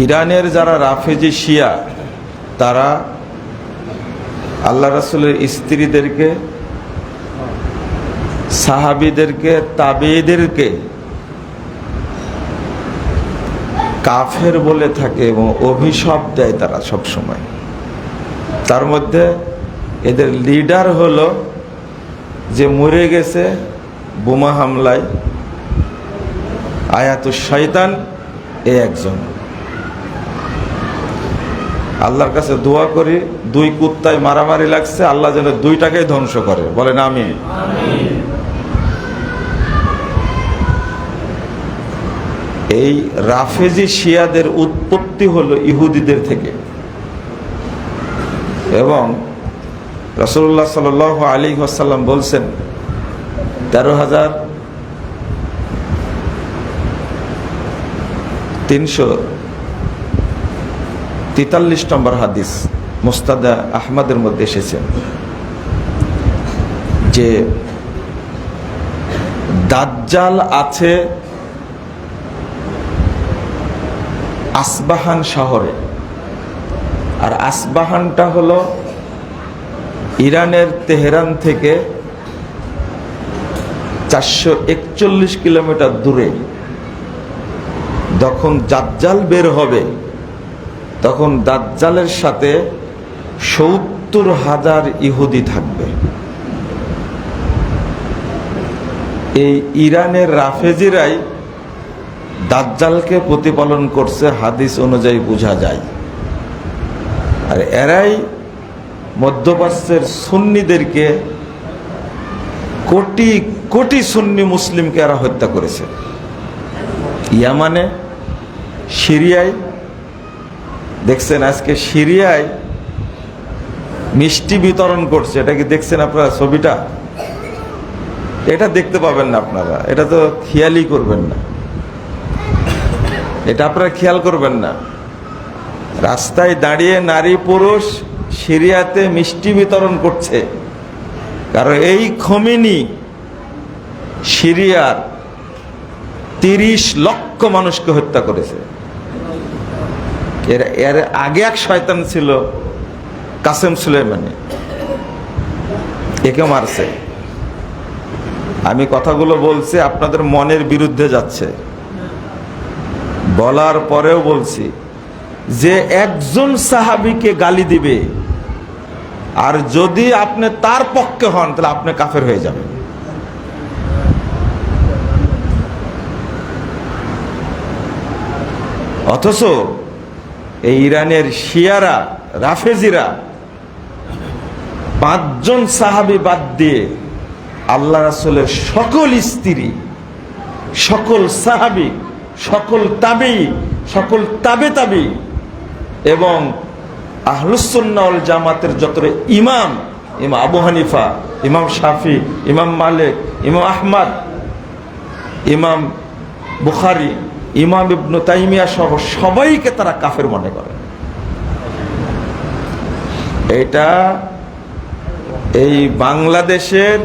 ইরানের যারা রাফেজি শিয়া, তারা আল্লাহ রাসূলের স্ত্রীদেরকে, সাহাবীদেরকে, তাবেঈদেরকে কাফের বলে থাকে এবং অভিশাপ দেয় তারা সব সময়। তার মধ্যে এদের লিডার হলো যে মরে গেছে বোমা হামলায়, আয়াতুশ শয়তান, এ একজন। আল্লাহর কাছে দোয়া করি, দুই কুত্তায় মারামারি লাগছে, আল্লাহ যেন দুইটাকেই ধ্বংস করে, বলেন আমিন। এই রাফেজি শিয়াদের উৎপত্তি হলো ইহুদিদের থেকে, এবং রাসূলুল্লাহ সাল্লাল্লাহু আলাইহি ওয়াসাল্লাম বলছেন 13,343 নম্বর হাদিস মুস্তাদ আহমদের মধ্যে এসেছে যে দাজ্জাল আছে আসবাহান শহরে, আর আসবাহানটা হলো ইরানের তেহরান থেকে 441 কিলোমিটার দূরে। যখন দাজ্জাল বের হবে তখন দাজ্জালের সাথে 70,000 ইহুদি থাকবে। এই ইরানের রাফেজিরাই দাজ্জালকে প্রতিপালন করছে, হাদিস অনুযায়ী বোঝা যায়। আর এরাই মধ্যপ্রাচ্যের সুন্নিদেরকে, কোটি কোটি সুন্নি মুসলিমকে এরা হত্যা করেছে। ইয়ামানে, সিরিয়ায় দেখছেন, আজকে সিরিয়ায় মিষ্টি বিতরণ করছে, এটা কি দেখছেন আপনারা ছবিটা? এটা দেখতে পাবেন না আপনারা, এটা তো খেয়ালই করবেন না, এটা আপনারা খেয়াল করবেন না। রাস্তায় দাঁড়িয়ে নারী পুরুষ সিরিয়াতে মিষ্টি বিতরণ করছে, কারণ এই খোমেনি সিরিয়ার 30 লক্ষ মানুষকে হত্যা করেছে। এর আগে এক শয়তান ছিল কাসেম সুলেমানি, একে মারছে। আমি কথাগুলো বলছি, আপনাদের মনের বিরুদ্ধে যাচ্ছে, বলার পরেও বলছি যে একজন সাহাবীকে গালি দিবে আর যদি আপনি তার পক্ষে হন তাহলে আপনি কাফের হয়ে যাবেন। অথচ এই ইরানের শিয়ারা, রাফেজিরা 5 জন সাহাবী বাদ দিয়ে আল্লাহ রাসূলের সকল স্ত্রী, সকল সাহাবী, সকল তাবেঈ, সকল তাবে এবং আহলুস সুন্নাহ ওয়াল জামাতের যত ইমাম, ইমাম আবু হানিফা, ইমাম শাফি, ইমাম মালিক, ইমাম আহমদ, ইমাম বুখারী, ইমাম ইবনে তাইমিয়া সহ সবাইকে তারা কাফের মনে করে। এটা এই বাংলাদেশের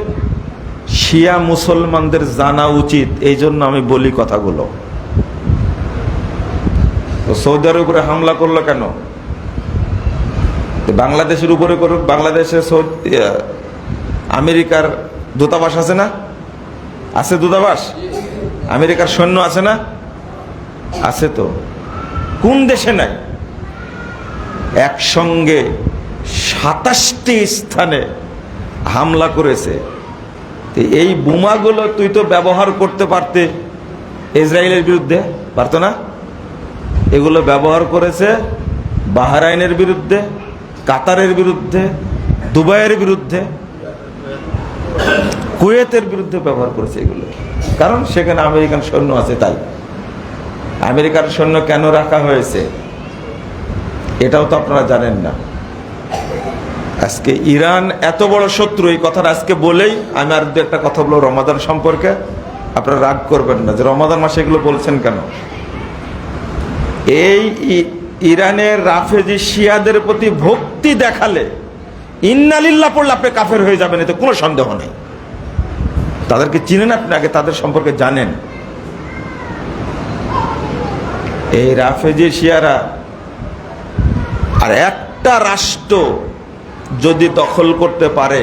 শিয়া মুসলমানদের জানা উচিত, এই জন্য আমি বলি কথাগুলো। সৌদি আরবের উপরে হামলা করলো কেন? বাংলাদেশের উপরে করুক। বাংলাদেশে আমেরিকার দূতাবাস আছে না? আছে দূতাবাস? আমেরিকার সৈন্য আছে না? আছে তো। কোন দেশে নাই? একসঙ্গে 27টি স্থানে হামলা করেছে। এই বোমাগুলো তুই তো ব্যবহার করতে পারতে ইসরায়েলের বিরুদ্ধে, পারতো না? এগুলো ব্যবহার করেছে বাহরাইনের বিরুদ্ধে, কাতারের বিরুদ্ধে, দুবাইয়ের বিরুদ্ধে, কুয়েতের বিরুদ্ধে ব্যবহার করেছে এগুলো, কারণ সেখানে আমেরিকান সৈন্য আছে। তাই আমেরিকার সৈন্য কেন রাখা হয়েছে এটাও তো আপনারা জানেন না। আজকে ইরান এত বড় শত্রু, এই কথাটা আজকে বলেই আমি আর দু একটা কথা বলবো রমাদান সম্পর্কে। আপনারা রাগ করবেন না যে রমাদান মাসে এগুলো বলছেন কেন। এই ইরানের রাফেজি শিয়াদের প্রতি ভক্তি দেখালে, ইন্না লিল্লাহ পড়লে আপনি কাফের হয়ে যাবেন, এতে কোনো সন্দেহ নেই। তাদেরকে চিনেন আপনি, আগে তাদের সম্পর্কে জানেন। এই রাফেজি শিয়ারা আর একটা রাষ্ট্র যদি দখল করতে পারে,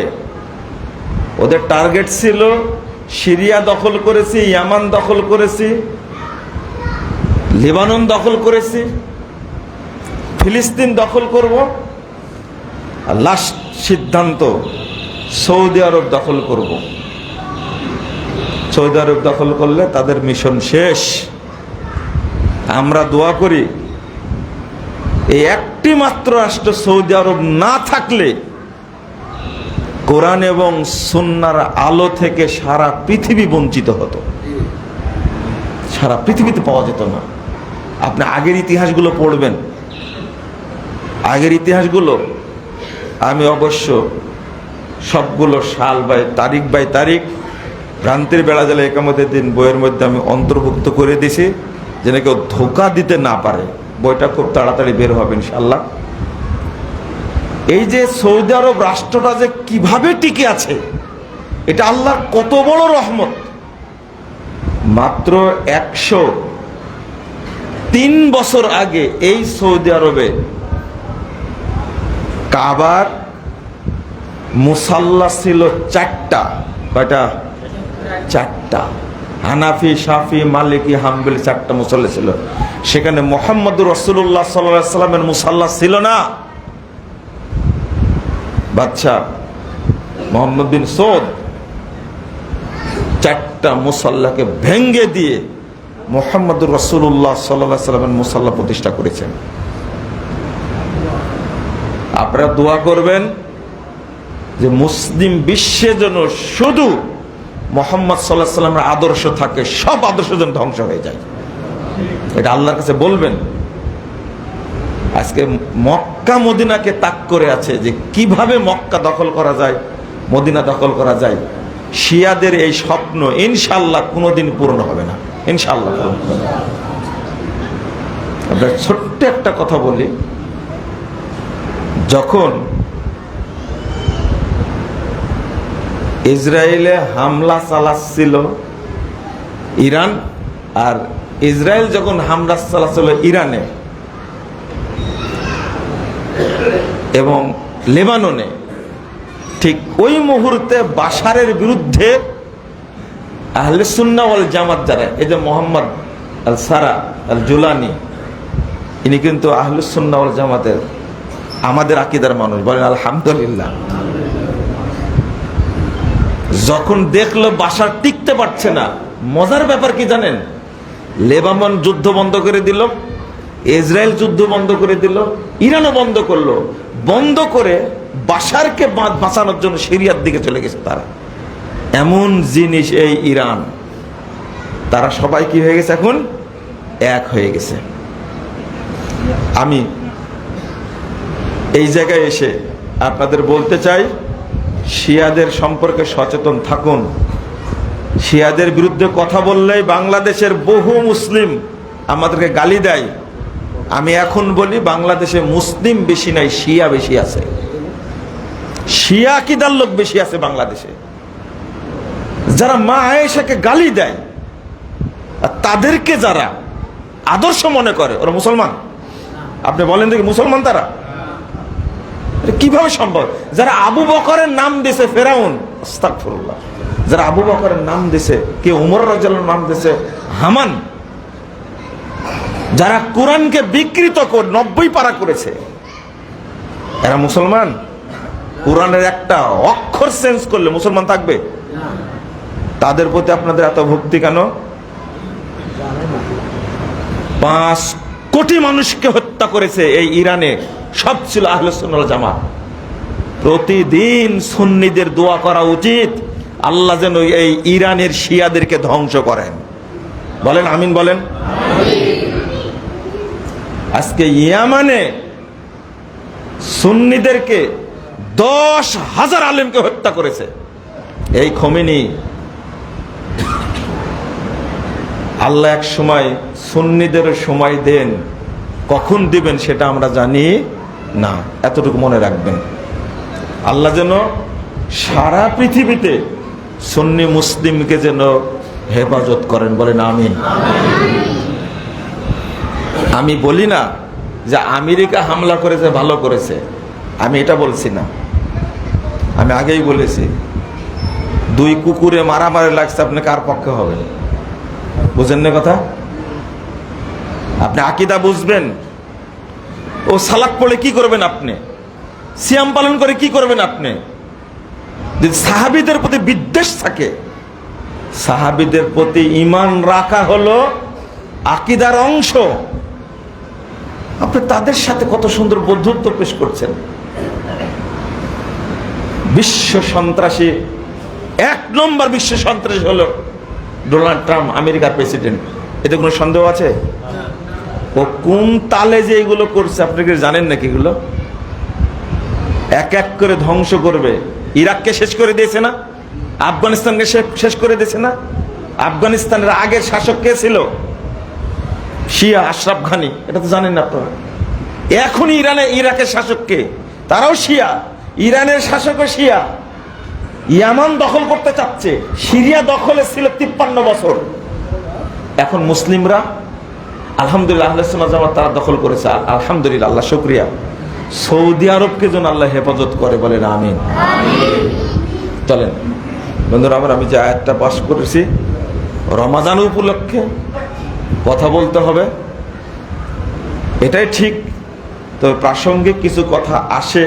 ওদের টার্গেট ছিল সিরিয়া দখল করেছি, ইয়ামান দখল করেছি, লেবানন দখল করেছি, ফিলিস্তিন দখল করব, আর লাস্ট সিদ্ধান্ত সৌদি আরব দখল করব। সৌদি আরব দখল করলে তাদের মিশন শেষ। আমরা দোয়া করি এই একটি মাত্র রাষ্ট্র সৌদি আরব না থাকলে কোরআন এবং সুন্নাহর আলো থেকে সারা পৃথিবী বঞ্চিত হতো, সারা পৃথিবীতে পাওয়া যেত না। আপনি আগের ইতিহাসগুলো পড়বেন, আগের ইতিহাসগুলো আমি অবশ্য সবগুলো সাল বাই তারিখ ভ্রান্তির বেড়া জেলা একামতের দিন বইয়ের মধ্যে আমি অন্তর্ভুক্ত করে দিছি, যেন কেউ ধোঁকা দিতে না পারে। বইটা খুব তাড়াতাড়ি বের হবে ইনশাআল্লাহ। এই যে সৌদি আরব রাষ্ট্রটা যে কিভাবে টিকে আছে, এটা আল্লাহর কত বড় রহমত। মাত্র 103 বছর আগে এই সৌদি আরবে কাবার মুসাল্লা ছিল 4টা। কয়টা? 4টা। হানাফি, শাফি, মালিকি, হাম্বলি 4টা মুসাল্লা ছিল। সেখানে মুহাম্মদুর রাসূলুল্লাহ সাল্লাল্লাহু আলাইহি সাল্লামের মুসাল্লা ছিল না। বাদশা মোহাম্মদ বিন সৌদ 4টা মুসাল্লাকে ভেঙ্গে দিয়ে মুহাম্মদুর রাসূলুল্লাহ সাল্লাল্লাহু আলাইহি সাল্লামের মুসাল্লা প্রতিষ্ঠা করেছেন। আপনারা দোয়া করবেন যে মুসলিম বিশ্বে যেন শুধু মুহাম্মদ সাল্লাল্লাহু আলাইহি সাল্লামের আদর্শ থাকে, সব আদর্শ যেন ধ্বংস হয়ে যায়। এটা আল্লাহর কাছে বলবেন। আজকে মক্কা মদিনাকে তাক করে আছে যে কিভাবে মক্কা দখল করা যায়, মদিনা দখল করা যায়। শিয়াদের এই স্বপ্ন ইনশাআল্লাহ কোনোদিন পূর্ণ হবে না, ইনশাআল্লাহ। আমরা ছোট্ট একটা কথা বলি, যখন ইসরায়েলে হামলা চালাচ্ছিল ইরান, আর ইসরায়েল যখন হামলা চালাচ্ছিল ইরানে এবং লেবাননে, ঠিক ওই মুহূর্তে বাশারের বিরুদ্ধে আহলে সুন্নাহ ওয়াল জামাত যারা, এই যে মোহাম্মদ আল সারা আল জুলানি, ইনি কিন্তু আহলে সুন্নাহ ওয়াল জামাতের আমাদের আকীদার মানুষ, বলেন আলহামদুলিল্লাহ। যখন দেখলো বাশার টিকতে পারছে না, মজার ব্যাপার কি জানেন? লেবানন যুদ্ধ বন্ধ করে দিল, ইসরায়েল যুদ্ধ বন্ধ করে দিল, ইরানও বন্ধ করলো। বন্ধ করে বাশারকে বাঁচানোর জন্য সিরিয়ার দিকে চলে গেছে তারা। এমন জিনিস এই ইরান, তারা সবাই কি হয়ে গেছে এখন? এক হয়ে গেছে। আমি এই জায়গায় এসে আপনাদের বলতে চাই, শিয়াদের সম্পর্কে সচেতন থাকুন। শিয়াদের বিরুদ্ধে কথা বললেই বাংলাদেশের বহু মুসলিম আমাদেরকে গালি দেয়। আমি এখন বলি, বাংলাদেশে মুসলিম বেশি নাই, শিয়া বেশি আছে। শিয়া আকীদার লোক বেশি আছে বাংলাদেশে। যারা মা আয়েশাকে গালি দেয় আর তাদেরকে যারা আদর্শ মনে করে, ওরা মুসলমান? আপনি বলেন দেখি, মুসলমান তারা? কিভাবে সম্ভব? যারা আবু বকরের নাম দিয়েছে ফেরাউন, আস্তাগফিরুল্লাহ, যারা আবু বকরের নাম দিয়েছে, কে উমর রাদিয়াল্লাহু নাম দিয়েছে হামান, যারা কোরআনকে বিকৃত করে 90 পারা করেছে, এরা মুসলমান? কোরআনের একটা অক্ষর চেঞ্জ করলে মুসলমান থাকবে? তাদের প্রতি আপনাদের এত ভক্তি কেন? 5 কোটি মানুষকে হত্যা করেছে এই ইরানে, সব ছিল আহলে সুন্নাহ ওয়াল জামাত। প্রতিদিন সুন্নিদের দোয়া করা উচিত, আল্লাহ যেন এই ইরানের শিয়াদেরকে ধ্বংস করেন। বলেন আমিন, বলেন। আজকে ইয়ামানে সুন্নিদেরকে 10,000 আলেমকে হত্যা করেছে এই খোমেনি। আল্লাহ এক সময় সুন্নিদের সময় দেন, কখন দিবেন সেটা আমরা জানি না, এতটুকু মনে রাখবেন। আল্লাহ যেন সারা পৃথিবীতে সুন্নি মুসলিমকে যেন হেফাজত করেন, বলেন আমিন। আমি বলি না যে আমেরিকা হামলা করেছে ভালো করেছে, আমি এটা বলছি না। আমি আগেই বলেছি, দুই কুকুরে মারামারি লাগছে, আপনি কার পক্ষে হবেন? বুঝেন না কথা? আপনি আকীদা বুঝবেন। ও সালাত পড়ে কি করবেন আপনি? সিয়াম পালন করে কি করবেন আপনি? যদি সাহাবীদের প্রতি বিদ্বেষ থাকে, সাহাবীদের প্রতি ঈমান রাখা হলো আকীদার অংশ। আপনি তাদের সাথে কত সুন্দর বন্ধুত্ব পেশ করছেন। বিশ্ব সন্ত্রাসী, 1 নম্বর বিশ্ব সন্ত্রাসী হলো ডোনাল্ড ট্রাম্প, আমেরিকার প্রেসিডেন্ট। এতে কোনো সন্দেহ আছে? ও কোন তালে যে এগুলো করছে আপনি কি জানেন নাকি? এগুলো এক এক করে ধ্বংস করবে। ইরাককে শেষ করে দিয়েছে না? আফগানিস্তানকে শেষ করে দিয়েছে না? আফগানিস্তানের আগের শাসক কে ছিল? শিয়া আশরাফ ঘানি। এটা তো জানেন না আপনারা। এখন ইরাকের শাসক কে? তারাও শিয়া। ইরানের শাসকও শিয়া। ইয়ামান দখল করতে চাচ্ছে। সিরিয়া দখলে ছিল 53 বছর। এখন মুসলিমরা আলহামদুলিল্লাহ, আহলে সুন্নাত জামাত তারা দখল করেছে। আলহামদুলিল্লাহ, আল্লাহ শুকরিয়া। সৌদি আরবকে যেন আল্লাহ হেফাজত করে, বলেন আমিন। চলেন বন্ধুরা আমার, আমি যে আয়াতটা পাশ করেছি, রমাদান উপলক্ষে কথা বলতে হবে, এটাই ঠিক। তবে প্রাসঙ্গিক কিছু কথা আসে,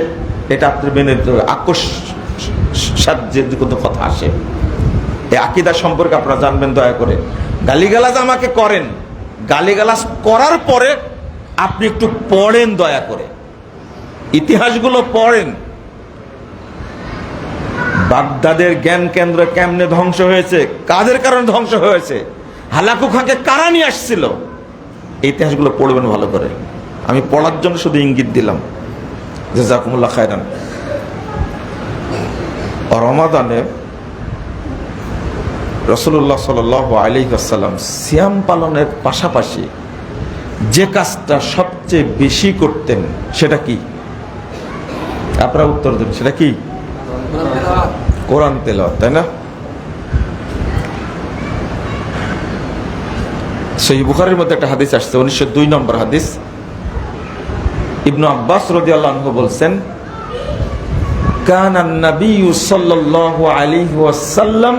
এটা আপনি মেনে নিতে হবে। আকস্মাত যে কোনো কথা আসে, এই আকীদা সম্পর্কে আপনারা জানবেন দয়া করে। গালিগালাজ আমাকে করেন, গালিগালাজ করার পরে আপনি একটু পড়েন দয়া করে, ইতিহাসগুলো পড়েন। বাগদাদের জ্ঞান কেন্দ্র কেমনে ধ্বংস হয়েছে, কাদের কারণে ধ্বংস হয়েছে, হালাকু খাঁকে কারা নিয়ে আসছিল, এই ইতিহাসগুলো পড়বেন ভালো করে। আমি পড়ার জন্য শুধু ইঙ্গিত দিলাম। জাযাকুমুল্লাহ খায়রান। রমাদানে রাসূলুল্লাহ সাল্লাল্লাহু আলাইহি ওয়াসাল্লাম সিয়াম পালনের পাশাপাশি যে কাজটা সবচেয়ে বেশি করতেন সেটা কি? আপনারা উত্তর দেন, সেটা কি? কোরআন তেলাওয়াত, তাই না? সহিহ বুখারীর মধ্যে একটা হাদিস আসছে, 1902 নম্বর হাদিস। ইবনু আব্বাস রাদিয়াল্লাহু আনহু বলছেন, কানা নবিয়্যু সাল্লাল্লাহু আলাইহি ওয়াসাল্লাম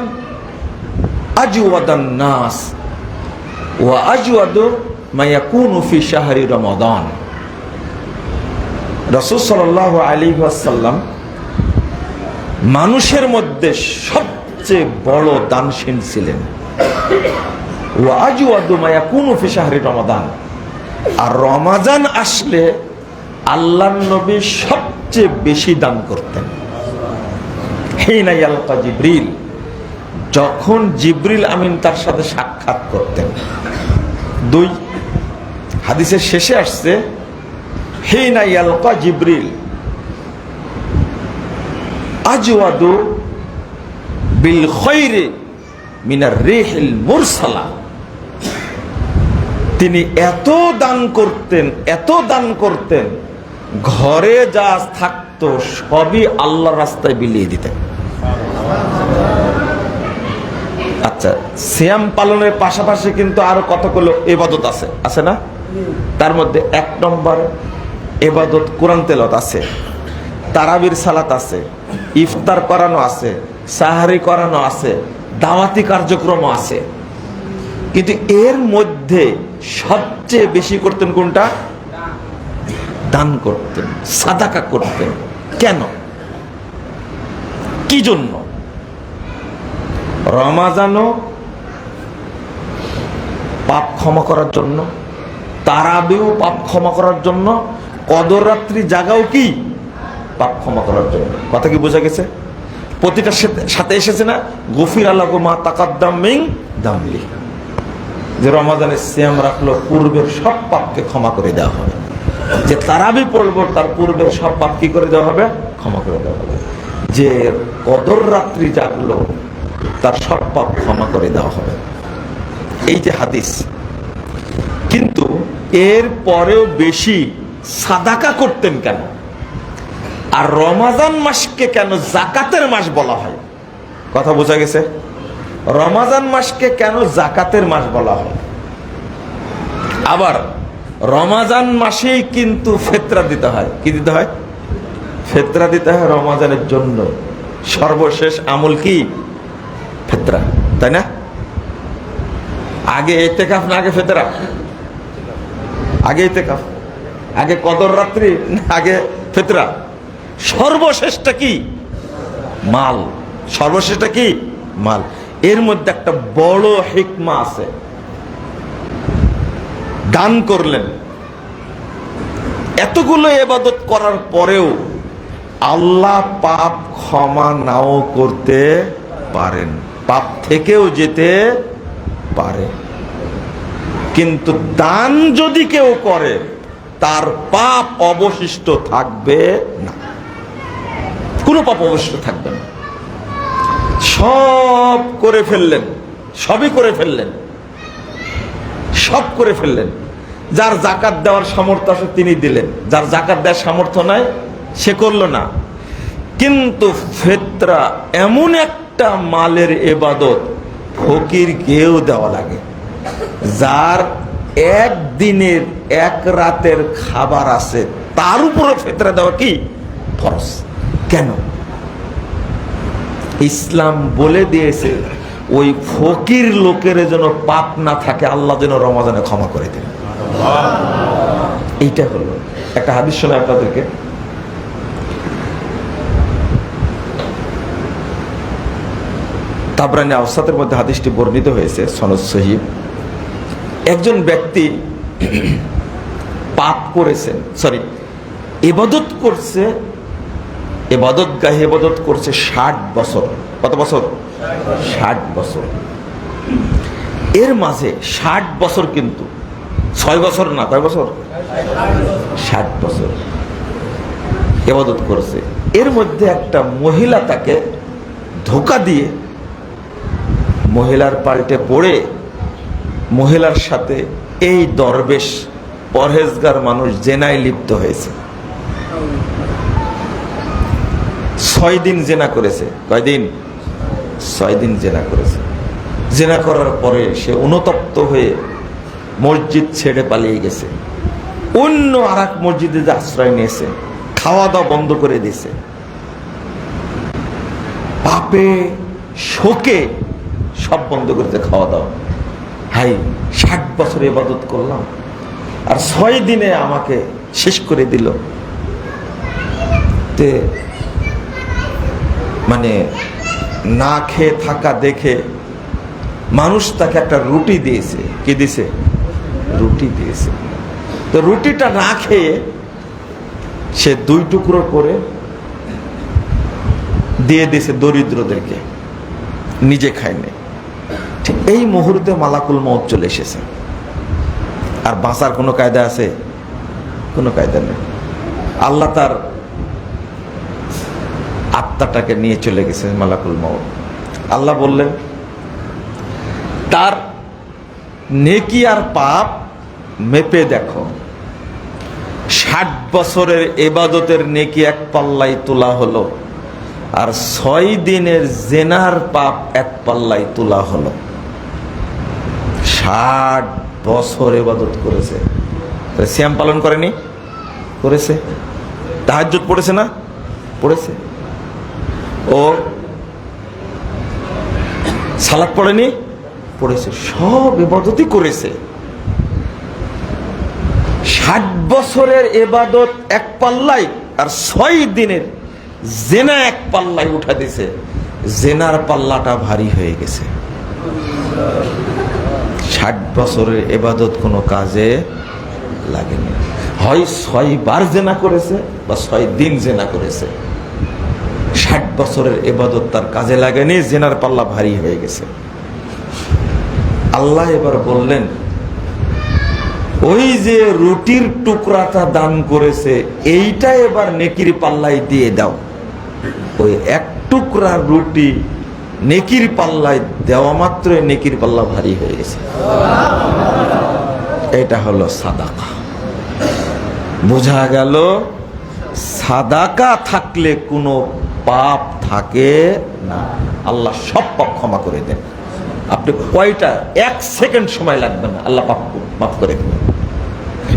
আজওয়াদান নাস ওয়া আজওয়াদু মা ইয়াকুনু ফি শাহরি রমাদান। রাসূল সাল্লাল্লাহু আলাইহি ওয়াসাল্লাম মানুষের মধ্যে সবচেয়ে বড় দানশীল ছিলেন। ওয়া আজওয়াদু মা ইয়াকুনু ফি শাহরি রমাদান। আর রমাদান আসলে আল্লাহর নবী সবচেয়ে বেশি দান করতেন। হিনা ইয়ালকা জিবরিল, যখন জিবরিল আমিন তার সাথে সাক্ষাৎ করতেন। 2 হাদিসের শেষে আসছে, হিনা ইয়ালকা জিবরিল আজওয়াদু বিল খায়রি মিনার রিহিল মুরসালা। তিনি এত দান করতেন, এত দান করতেন, ঘরে যা থাকতো সবই আল্লাহর রাস্তায় বিলিয়ে দিতেন। আচ্ছা, সিয়াম পালনের পাশাপাশি কিন্তু আরো কতগুলো ইবাদত আছে, আছে না? তার মধ্যে 1 নম্বর ইবাদত কোরআন তেলাওয়াত আছে, তারাবির সালাত আছে, ইফতার করানো আছে, সাহারি করানো আছে, দাওয়াতি কার্যক্রম আছে। কিন্তু এর মধ্যে সবচেয়ে বেশি করতেন কোনটা? দান করতেন, সাদাকা করতেন। কেন? কি জন্য? রমাজানও পাপ ক্ষমা করার জন্য, তারাবিও পাপ ক্ষমা করার জন্য, কদর রাত্রি জাগাও কি পাপ ক্ষমা করার জন্য। কথা কি বোঝা গেছে? প্রতিটার সাথে এসেছে না, গফির আল্লাহু মা তাকাদ্দাম মিন দামবি, যে রমাদানের সিয়াম রাখলো পূর্বের সব পাপকে ক্ষমা করে দেওয়া হবে। যে তারাবি পড়বো তার পূর্বের সব পাপ কি করে দেওয়া হবে? ক্ষমা করে দেওয়া হবে। যে কদর রাত্রি জাগলো তার সব পাপ ক্ষমা করে দেওয়া হবে। এই যে হাদিস। কিন্তু এর পরেও বেশি সাদাকা করতেন কেন? আর রমাজান মাসকে কেন জাকাতের মাস বলা হয়? কথা বোঝা গেছে? রমাজান মাসকে কেন জাকাতের মাস বলা হয়? আবার রমাজান মাসেই কিন্তু ফিতরা দিতে হয়। কি দিতে হয়? ফিতরা দিতে হয় রমাজানের জন্য। সর্বশেষ আমল কি? ফিতরা, তাই না? আগে ইতিকাফ না আগে ফিতরা? আগে ইতিকাফ, আগে কদর রাত্রি, আগে ফিতরা? সর্বশেষটা কি? মাল। সর্বশেষটা কি? মাল। এর মধ্যে একটা বড় হিকমা আছে। দান করলেন, এতগুলো ইবাদত করার পরেও আল্লাহ পাপ ক্ষমা নাও করতে পারেন, পাপ থেকেও যেতে পারে। কিন্তু দান যদি কেউ করে তার পাপ অবশিষ্ট থাকবে না, কোনো পাপ অবশিষ্ট থাকবে না। সব করে ফেললেন, সবই করে ফেললেন, সব করে ফেললেন। যার জাকাত দেওয়ার সামর্থ্য আছে তিনি দিলেন, যার জাকাত দেওয়ার সামর্থ্য নাই সে করলো না। কিন্তু ফিতরা এমন একটা মালের ইবাদত ফকিরকেও দেওয়া লাগে, যার একদিনের এক রাতের খাবার আছে, তার উপরে ফিতরা দেওয়া কি ফরজ। কেন? ইসলাম বলে দিয়েছে ওই ফকির লোকের যেন পাপ না থাকে, আল্লাহ যেন রমাজানে ক্ষমা করে দেন। এইটা হলো একটা হাদিস শোনায় আপনাদেরকে। তাবরানী আওসাতের মধ্যে হাদিসটি বর্ণিত হয়েছে, সনদ সহিহ। একজন ব্যক্তি পাপ করেছেন, ইবাদত করছে, ইবাদতগাহে ইবাদত করছে 60 বছর। কত বছর? 60 বছর। এর মাঝে 60 বছর, কিন্তু 6 বছর না, কয় বছর? 60 বছর ইবাদত করেছে। এর মধ্যে একটা মহিলা তাকে ধোঁকা দিয়ে মহিলার পাল্টে পড়ে মহিলার সাথে এই দরবেশ পরহেজগার মানুষ জেনায় লিপ্ত হয়েছে। 6 দিন জেনা করেছে। কয়দিন? 6 দিন জেনা করেছে। জেনা করার পরে সে অনুতপ্ত হয়ে মসজিদ ছেড়ে পালিয়ে গেছে, অন্য আর এক মসজিদে যে আশ্রয় নিয়েছে, খাওয়া দাওয়া বন্ধ করে দিয়েছে। পাপে শোকে সব বন্ধ করেছে, খাওয়া দাওয়া। হাই, 60 বছর ইবাদত করলাম আর 6 দিনে আমাকে শেষ করে দিল। তে মানে না খেয়ে থাকা দেখে মানুষ তাকে একটা রুটি দিয়েছে। কি দিয়েছে? রুটি দিয়েছে। তো রুটিটা না খেয়ে সে 2 টুকরো করে দিয়ে দিয়েছে দরিদ্রদেরকে, নিজে খায়নি। ঠিক এই মুহূর্তে মালাকুল মউত চলে এসেছে। আর বাঁচার কোনো কায়দা আছে? কোনো কায়দা নেই। আল্লাহ তার আত্মাটাকে নিয়ে চলে গেছে মালাকুল মউত। আল্লাহ বললেন তার নেকি আর পাপ মেপে দেখো। 60 বছরের ইবাদতের নেকি এক পাল্লাই তোলা হলো, আর 6 দিনের জেনার পাপ এক পাল্লাই তোলা হলো। 60 বছর ইবাদত করেছে, সিয়াম পালন করেনি? করেছে। তাহাজ্জুদ পড়েছে না? পড়েছে। ও সালাত পড়েনি? পড়েছে। সব ইবাদতই করেছে। 60 বছরের ইবাদত এক পাল্লাই, আর 6 দিনের জেনা এক পাল্লাই উঠা দিছে। জেনার পাল্লাটা ভারী হয়ে গেছে। 60 বছরের ইবাদত কোনো কাজে লাগেনি। হয় 6 বার জেনা করেছে বা 6 দিন জেনা করেছে। 60 বছরের ইবাদত তার কাজে লাগেনি, জেনার পাল্লা ভারী হয়ে গেছে। আল্লাহ এবার বললেন ওই যে রুটির টুকরাটা দান করেছে, এইটা এবার নেকির পাল্লায় দিয়ে দাও। ওই এক টুকরা রুটি নেকির পাল্লায় দেওয়া মাত্র নেকির পাল্লা ভারী হয়ে গেছে। এটা হলো সাদাকা। বোঝা গেল সাদাকা থাকলে কোনো পাপ থাকে না, আল্লাহ সব পাপ ক্ষমা করে দেন। আপনি কয়টা 1 সেকেন্ড সময় লাগবে না, আল্লাহ পাপ মাফ করে দেবেন।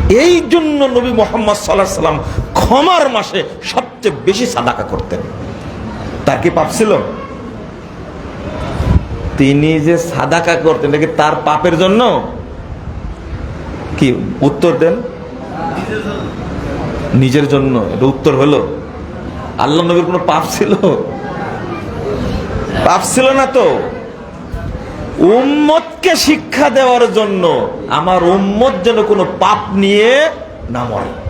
এই জন্য নবী মুহাম্মদ সাল্লাল্লাহু আলাইহি সাল্লাম ক্ষমার মাসে সবচেয়ে বেশি সাদাকা করতেন। তার কি পাপ ছিল? তিনি যে সাদাকা করতেন নাকি তার পাপের জন্য? কি উত্তর দেন? নিজের জন্য। এটা উত্তর হলো? আল্লাহ নবীর কোনো পাপ ছিল? পাপ ছিল না তো। উম্মতকে শিক্ষা দেওয়ার জন্য, আমার উম্মত যেন কোনো পাপ নিয়ে না মরে।